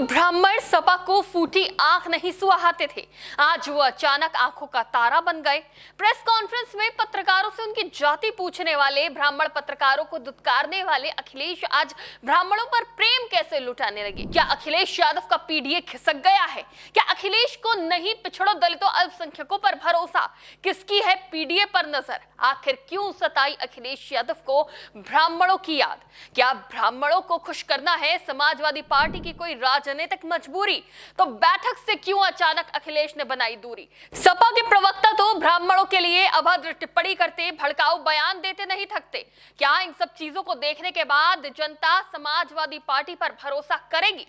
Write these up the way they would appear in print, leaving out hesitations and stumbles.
ब्राह्मण सपा को फूटी आंख नहीं सुहाते थे, आज वो अचानक आंखों का तारा बन गए। प्रेस कॉन्फ्रेंस में पत्रकारों से उनकी जाति पूछने वाले ब्राह्मण पत्रकारों को दुत्कारने वाले अखिलेश आज ब्राह्मणों पर प्रेम कैसे लुटाने लगे। क्या अखिलेश यादव का पीडीए खिसक गया है? क्या अखिलेश को नहीं पिछड़ों दलितों अल्पसंख्यकों पर भरोसा? किसकी है पीडीए पर नजर? आखिर क्यों सताई अखिलेश यादव को ब्राह्मणों की याद? क्या ब्राह्मणों को खुश करना है समाजवादी पार्टी की कोई राजनीतिक मजबूरी? तो बैठक से क्यों अचानक अखिलेश ने बनाई दूरी? सपा के प्रवक्ता तो ब्राह्मणों के लिए अभद्र टिप्पणी करते, भड़काऊ बयान देते नहीं थकते। क्या इन सब चीजों को देखने के बाद जनता समाजवादी पार्टी पर भरोसा करेगी?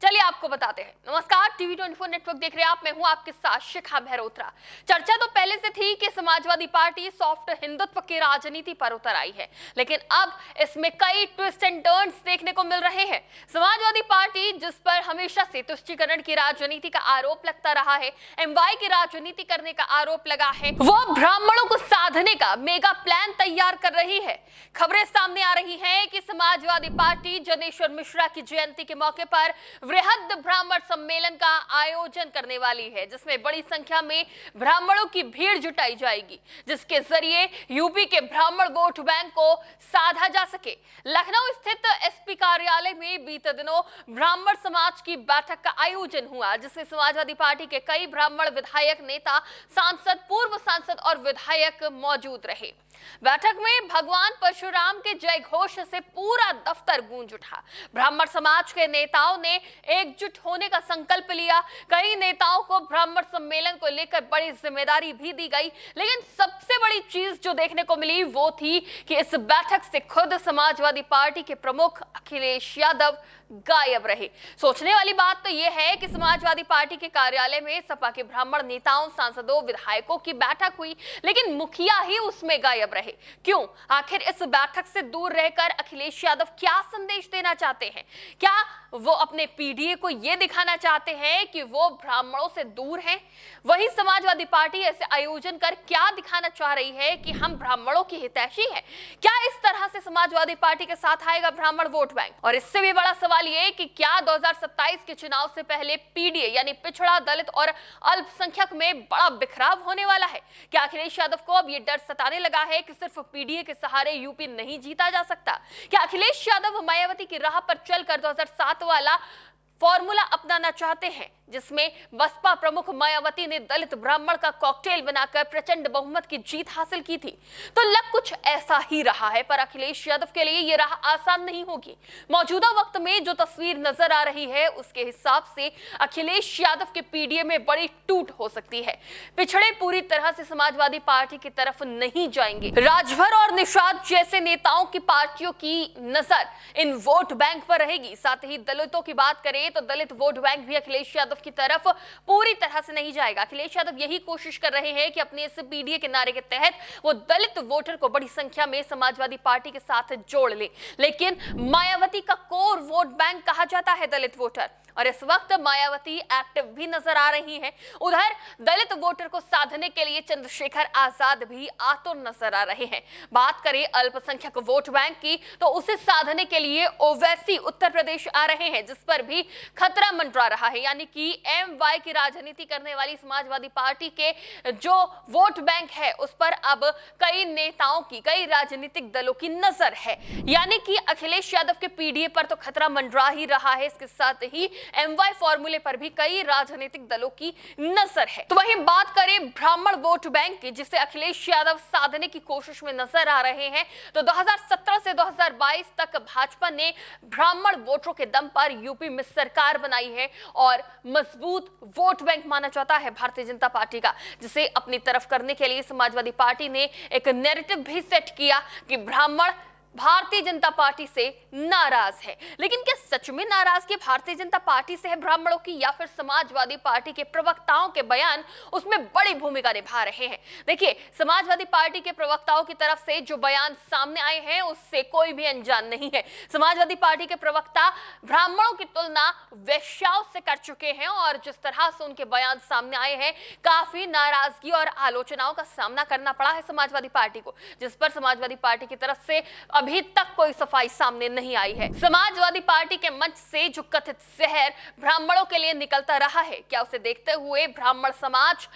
चलिए आपको बताते हैं। नमस्कार, टीवी 24 नेटवर्क देख रहे हैं आप। मैं हूं आपके साथ शिखा भैरोत्रा। चर्चा तो पहले से थी कि समाजवादी पार्टी सॉफ्ट हिंदुत्व की राजनीति पर उतर आई है, लेकिन अब इसमें कई ट्विस्ट एंड टर्न्स देखने को मिल रहे हैं। समाजवादी पार्टी, जिस पर हमेशा से तुष्टीकरण की राजनीति का आरोप लगता रहा है, एमवाई की राजनीति करने का आरोप लगा है, वो ब्राह्मणों को साधने का मेगा प्लान तैयार कर रही है। खबरें सामने आ रही हैं कि समाजवादी पार्टी जनेश्वर मिश्रा की जयंती के मौके पर वृहद ब्राह्मण सम्मेलन का आयोजन करने वाली है, जिसमें बड़ी संख्या में ब्राह्मणों की भीड़ जुटाई जाएगी, जिसके जरिए यूपी के ब्राह्मण वोट बैंक को साधा जा सके। लखनऊ स्थित एसपी कार्यालय में बीते दिनों ब्राह्मण समाज की बैठक का आयोजन हुआ, जिसमें समाजवादी पार्टी के कई ब्राह्मण विधायक, नेता, सांसद, पूर्व सांसद और विधायक मौजूद रहे। बैठक में भगवान परशुराम के जय घोष से पूरा दफ्तर गूंज उठा। ब्राह्मण समाज के नेताओं ने एकजुट होने का संकल्प लिया। कई नेताओं को ब्राह्मण सम्मेलन को लेकर बड़ी जिम्मेदारी भी दी गई, लेकिन सबसे बड़ी चीज जो देखने को मिली वो थी कि इस बैठक से खुद समाजवादी पार्टी के प्रमुख अखिलेश यादव गायब रहे। सोचने वाली बात तो यह है कि समाजवादी पार्टी के कार्यालय में सपा के ब्राह्मण नेताओं, सांसदों, विधायकों की बैठक हुई, लेकिन मुखिया ही उसमें गायब रहे। क्यों? आखिर इस बैठक से दूर रहकर अखिलेश यादव क्या संदेश देना चाहते हैं? क्या वो अपने पीडीए को यह दिखाना चाहते हैं कि वो ब्राह्मणों से दूर हैं? वही समाजवादी पार्टी ऐसे आयोजन कर क्या दिखाना चाह रही है कि हम ब्राह्मणों की हितैषी हैं? क्या इस तरह से समाजवादी पार्टी के साथ आएगा ब्राह्मण वोट बैंक? और इससे भी बड़ा सवाल ये कि क्या 2027 के चुनाव से पहले पीडीए यानी पिछड़ा, दलित और अल्पसंख्यक में बड़ा बिखराव होने वाला है? क्या अखिलेश यादव को अब ये डर सताने लगा है कि सिर्फ पीडीए के सहारे यूपी नहीं जीता जा सकता? क्या अखिलेश यादव मायावती की राह पर चलकर 2007 वाला फॉर्मूला अपनाना चाहते हैं, जिसमें बसपा प्रमुख मायावती ने दलित ब्राह्मण का कॉकटेल बनाकर प्रचंड बहुमत की जीत हासिल की थी? तो लग कुछ ऐसा ही रहा है, पर अखिलेश यादव के लिए यह राह आसान नहीं होगी। मौजूदा वक्त में जो तस्वीर नजर आ रही है, उसके हिसाब से अखिलेश यादव के पीडीए में बड़ी टूट हो सकती है। पिछड़े पूरी तरह से समाजवादी पार्टी की तरफ नहीं जाएंगे। राजभर और निषाद जैसे नेताओं की पार्टियों की नजर इन वोट बैंक पर रहेगी। साथ ही दलितों की बात करें तो दलित वोट बैंक भी अखिलेश यादव की तरफ पूरी तरह से नहीं जाएगा। अखिलेश यादव यही कोशिश कर रहे हैं कि अपने इस पीडीए के नारे के तहत वो दलित वोटर को बड़ी संख्या में समाजवादी पार्टी के साथ जोड़ ले, लेकिन मायावती का कोर वोट बैंक कहा जाता है दलित वोटर, और इस वक्त मायावती एक्टिव भी नजर आ रही हैं। उधर दलित वोटर को साधने के लिए चंद्रशेखर आजाद भी आतुर नजर आ रहे हैं। बात करें अल्पसंख्यक वोट बैंक की, तो उसे साधने के लिए ओवैसी उत्तर प्रदेश आ रहे हैं, जिस पर भी खतरा मंडरा रहा है। यानी कि एमवाई की राजनीति करने वाली समाजवादी पार्टी के जो वोट बैंक है, उस पर अब कई नेताओं की, कई राजनीतिक दलों की नजर है। यानी कि अखिलेश यादव के पीडीए पर तो खतरा मंडरा ही रहा है, इसके साथ ही एमवाई फॉर्मूले पर भी कई राजनीतिक दलों की नजर है। तो वहीं बात करें ब्राह्मण वोट बैंक की, जिसे अखिलेश यादव साधने की कोशिश में नजर आ रहे हैं, तो 2017 से 2022 तक भाजपा ने ब्राह्मण वोटरों के दम पर यूपी में सरकार बनाई है और मजबूत वोट बैंक माना जाता है भारतीय जनता पार्टी का, जिसे अपनी तरफ करने के लिए समाजवादी पार्टी ने एक नैरेटिव भी सेट किया कि ब्राह्मण भारतीय जनता पार्टी से नाराज है। लेकिन क्या सच में नाराजगी भारतीय जनता पार्टी से है ब्राह्मणों की, या फिर समाजवादी पार्टी के प्रवक्ताओं के बयान उसमें बड़ी भूमिका निभा रहे हैं? देखिए, समाजवादी पार्टी के प्रवक्ताओं की तरफ से जो बयान सामने आए हैं, उससे कोई भी अनजान नहीं है। समाजवादी पार्टी के प्रवक्ता ब्राह्मणों की तुलना वेश्याओं से कर चुके हैं, और जिस तरह से उनके बयान सामने आए हैं, काफी नाराजगी और आलोचनाओं का सामना करना पड़ा है समाजवादी पार्टी को, जिस पर समाजवादी पार्टी की तरफ से अभी तक कोई सफाई सामने नहीं आई है। समाजवादी पार्टी के मंच से जो कथित जहर ब्राह्मणों के लिए निकलता रहा है, क्या उसे देखते हुए ब्राह्मण समाज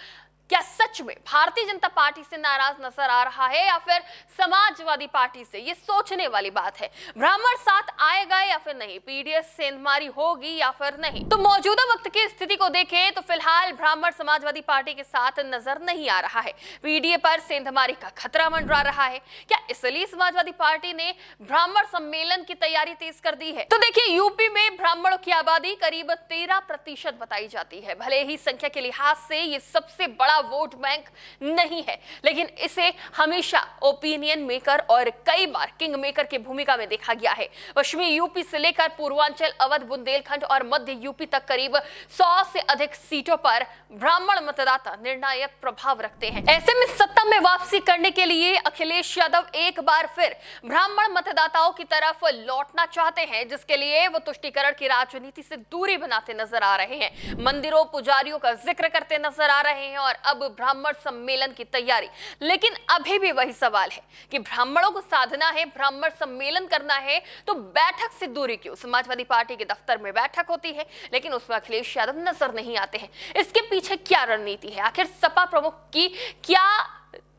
क्या सच में भारतीय जनता पार्टी से नाराज नजर आ रहा है या फिर समाजवादी पार्टी से? ये सोचने वाली बात है। ब्राह्मण साथ आएगा या फिर नहीं, पीडीएस सेंधमारी होगी या फिर नहीं? तो मौजूदा वक्त की स्थिति को देखें तो फिलहाल ब्राह्मण समाजवादी पार्टी के साथ नजर नहीं आ रहा है। पीडीए पर सेंधमारी का खतरा मंडरा रहा है। क्या इसलिए समाजवादी पार्टी ने ब्राह्मण सम्मेलन की तैयारी तेज कर दी है? तो देखिए, यूपी में ब्राह्मणों की आबादी करीब 13% बताई जाती है। भले ही संख्या के लिहाज से ये सबसे बड़ा वोट बैंक नहीं है, लेकिन इसे हमेशा ओपिनियन मेकर और कई बार किंग मेकर की भूमिका में देखा गया है। पश्चिमी यूपी से लेकर पूर्वांचल, अवध, बुंदेलखंड और मध्य यूपी तक करीब 100 से अधिक सीटों पर ब्राह्मण मतदाता निर्णायक प्रभाव रखते हैं। ऐसे में सत्ता में वापसी करने के लिए अखिलेश यादव एक बार फिर ब्राह्मण मतदाताओं की तरफ लौटना चाहते हैं, जिसके लिए वो तुष्टीकरण की राजनीति से दूरी बनाते नजर आ रहे हैं। मंदिरों, पुजारियों का जिक्र करते नजर आ रहे हैं और अब ब्राह्मण सम्मेलन की तैयारी। लेकिन अभी भी वही सवाल है कि ब्राह्मणों को साधना है, ब्राह्मण सम्मेलन करना है, तो बैठक से दूरी क्यों? समाजवादी पार्टी के दफ्तर में बैठक होती है, लेकिन उसमें अखिलेश यादव नजर नहीं आते हैं। इसके पीछे क्या रणनीति है? आखिर सपा प्रमुख की क्या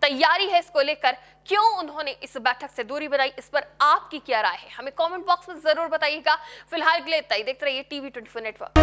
तैयारी है इसको लेकर? क्यों उन्होंने इस बैठक से दूरी बनाई? इस पर आपकी क्या राय है? हमें कमेंट बॉक्स में जरूर बताइएगा। फिलहाल के लिए इतना ही। देखते रहिए TV24 नेटवर्क।